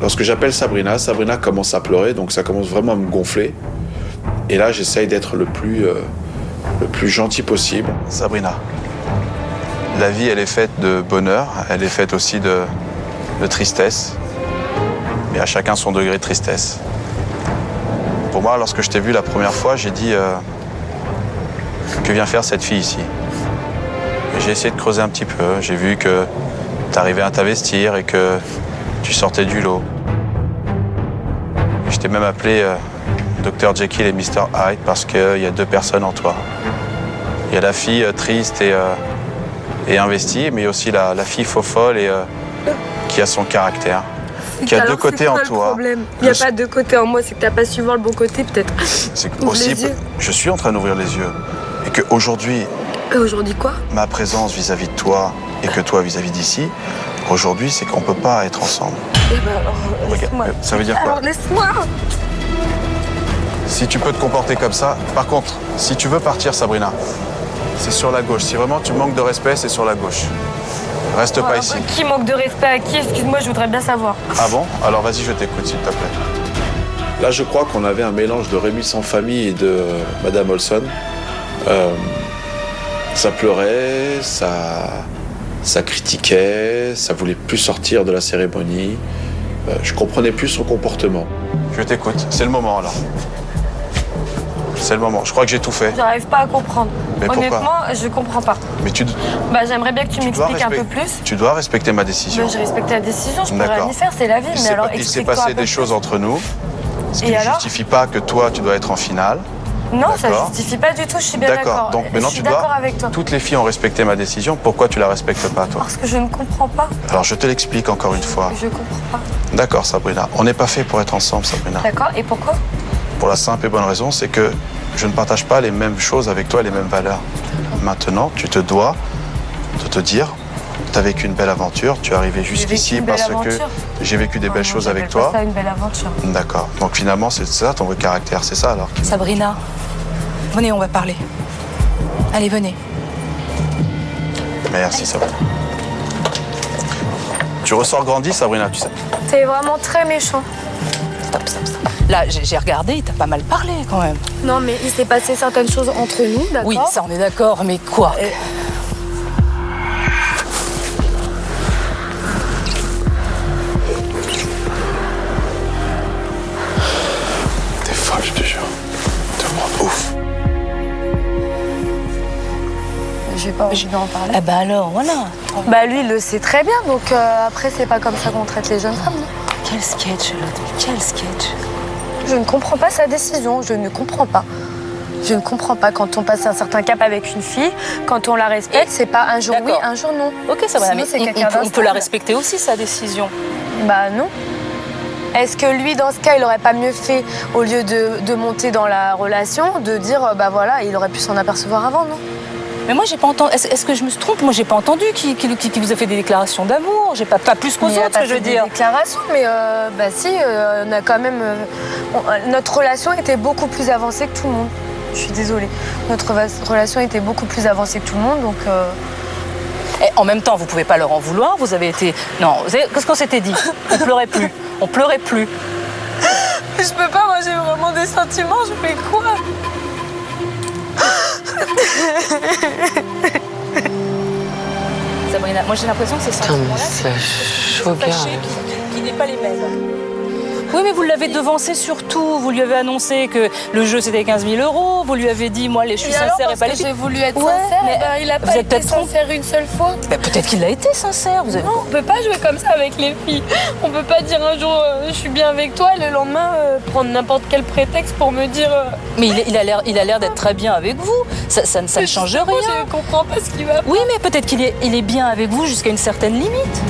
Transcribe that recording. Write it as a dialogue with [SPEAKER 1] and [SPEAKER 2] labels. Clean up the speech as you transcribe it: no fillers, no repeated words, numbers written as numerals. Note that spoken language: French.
[SPEAKER 1] Lorsque j'appelle Sabrina, Sabrina commence à pleurer, donc ça commence vraiment à me gonfler. Et là, j'essaye d'être le plus gentil possible. Sabrina, la vie, elle est faite de bonheur, elle est faite aussi de tristesse. Mais à chacun son degré de tristesse. Pour moi, lorsque je t'ai vu la première fois, j'ai dit que vient faire cette fille ici. Et j'ai essayé de creuser un petit peu. J'ai vu que tu arrivais à t'investir et que tu sortais du lot. Et je t'ai même appelé Dr Jekyll et Mr Hyde parce qu'il y a deux personnes en toi. Il y a la fille triste et investie, mais il y a aussi la fille faux-folle et qui a son caractère. Qui a deux côtés en toi.
[SPEAKER 2] Il n'y a pas deux côtés en moi, c'est que tu n'as pas su voir le bon côté peut-être.
[SPEAKER 1] C'est possible. Je suis en train d'ouvrir les yeux. Et qu'aujourd'hui...
[SPEAKER 2] Aujourd'hui quoi?
[SPEAKER 1] Ma présence vis-à-vis de toi et que toi vis-à-vis d'ici, aujourd'hui, c'est qu'on ne peut pas être ensemble.
[SPEAKER 2] Eh ben alors, laisse-moi.
[SPEAKER 1] Ça veut dire quoi?
[SPEAKER 2] Alors laisse-moi.
[SPEAKER 1] Si tu peux te comporter comme ça... Par contre, si tu veux partir, Sabrina, c'est sur la gauche. Si vraiment tu manques de respect, c'est sur la gauche. Reste pas ici.
[SPEAKER 2] Qui manque de respect à qui? Excuse-moi, je voudrais bien savoir.
[SPEAKER 1] Ah bon? Alors vas-y, je t'écoute, s'il te plaît. Là, je crois qu'on avait un mélange de Rémi sans famille et de Madame Olson. Ça pleurait, ça critiquait, ça voulait plus sortir de la cérémonie. Je comprenais plus son comportement. Je t'écoute, c'est le moment là. C'est le moment. Je crois que j'ai tout fait.
[SPEAKER 2] J'arrive pas à comprendre.
[SPEAKER 1] Mais
[SPEAKER 2] honnêtement,
[SPEAKER 1] pourquoi?
[SPEAKER 2] je comprends pas.
[SPEAKER 1] Mais
[SPEAKER 2] j'aimerais bien que tu m'expliques un peu plus.
[SPEAKER 1] Tu dois respecter ma décision.
[SPEAKER 2] Je respecte ta décision, je peux rien y faire, c'est la vie. Mais alors,
[SPEAKER 1] il s'est passé des choses entre nous. Ce qui ne justifie pas que toi, tu dois être en finale.
[SPEAKER 2] Non, ça justifie pas du tout, je suis bien d'accord.
[SPEAKER 1] Donc maintenant, tu dois...
[SPEAKER 2] avec toi.
[SPEAKER 1] Toutes les filles ont respecté ma décision. Pourquoi tu la respectes pas, toi?
[SPEAKER 2] Parce que je ne comprends pas.
[SPEAKER 1] Alors, je te l'explique encore une fois.
[SPEAKER 2] Je comprends pas.
[SPEAKER 1] D'accord, Sabrina. On n'est pas fait pour être ensemble, Sabrina.
[SPEAKER 2] D'accord, et pourquoi?
[SPEAKER 1] Pour la simple et bonne raison, c'est que je ne partage pas les mêmes choses avec toi, les mêmes valeurs. Maintenant, tu te dois de te dire, tu as vécu une belle aventure, tu es arrivé jusqu'ici parce que j'ai vécu des belles choses avec toi.
[SPEAKER 2] C'est ça une belle aventure.
[SPEAKER 1] D'accord. Donc finalement, c'est ça ton vrai caractère, c'est ça alors?
[SPEAKER 3] Sabrina, venez, on va parler. Allez, venez.
[SPEAKER 1] Merci, Sabrina. Tu ressors grandi, Sabrina, tu sais.
[SPEAKER 2] T'es vraiment très méchant.
[SPEAKER 3] Stop. Là, j'ai regardé, il t'a pas mal parlé quand même.
[SPEAKER 2] Non, mais il s'est passé certaines choses entre nous, d'accord?
[SPEAKER 3] Oui, ça on est d'accord, mais quoi?
[SPEAKER 1] T'es folle, je te jure. T'es vraiment ouf.
[SPEAKER 2] J'ai pas envie d'en parler.
[SPEAKER 3] Eh ben alors, voilà.
[SPEAKER 2] Bah lui, il le sait très bien, donc après, c'est pas comme ça qu'on traite les jeunes femmes.
[SPEAKER 3] Quel sketch, là. Quel sketch.
[SPEAKER 2] Je ne comprends pas sa décision, je ne comprends pas. Je ne comprends pas quand on passe un certain cap avec une fille, quand on la respecte, c'est pas un jour oui, un jour non.
[SPEAKER 3] Ok, ça va, mais on peut la
[SPEAKER 2] respecter
[SPEAKER 3] respecter aussi, sa décision.
[SPEAKER 2] Bah non. Est-ce que lui, dans ce cas, il aurait pas mieux fait, au lieu de monter dans la relation, de dire, bah voilà, il aurait pu s'en apercevoir avant, non?
[SPEAKER 3] Mais moi, j'ai pas entendu. Est-ce que je me trompe? Moi, j'ai pas entendu qu'il vous a fait des déclarations d'amour. J'ai pas plus qu'aux autres, je veux dire.
[SPEAKER 2] Des déclarations, mais bah si, on a quand même. Notre relation était beaucoup plus avancée que tout le monde. Je suis désolée. Notre relation était beaucoup plus avancée que tout le monde, donc.
[SPEAKER 3] Et en même temps, vous pouvez pas leur en vouloir. Vous avez été. Non, qu'est-ce qu'on s'était dit? On pleurait plus. On pleurait plus.
[SPEAKER 2] Je peux pas. Moi, j'ai vraiment des sentiments. Je fais quoi?
[SPEAKER 3] Sabrina, moi j'ai l'impression que c'est ça.
[SPEAKER 4] C'est chaud,
[SPEAKER 3] qui n'est pas les mêmes. Oui, mais vous l'avez devancé surtout. Vous lui avez annoncé que le jeu c'était 15 000 €. Vous lui avez dit, moi, je suis sincère et pas les filles.
[SPEAKER 2] J'ai voulu être sincère, mais il a pas été sincère une seule fois.
[SPEAKER 3] Bah, peut-être qu'il a été sincère.
[SPEAKER 2] Non, on peut pas jouer comme ça avec les filles. On peut pas dire un jour je suis bien avec toi et le lendemain prendre n'importe quel prétexte pour me dire.
[SPEAKER 3] Mais il a l'air d'être très bien avec vous. Ça ne change rien.
[SPEAKER 2] Je comprends pas ce qu'il va.
[SPEAKER 3] Oui, mais peut-être qu'il est bien avec vous jusqu'à une certaine limite.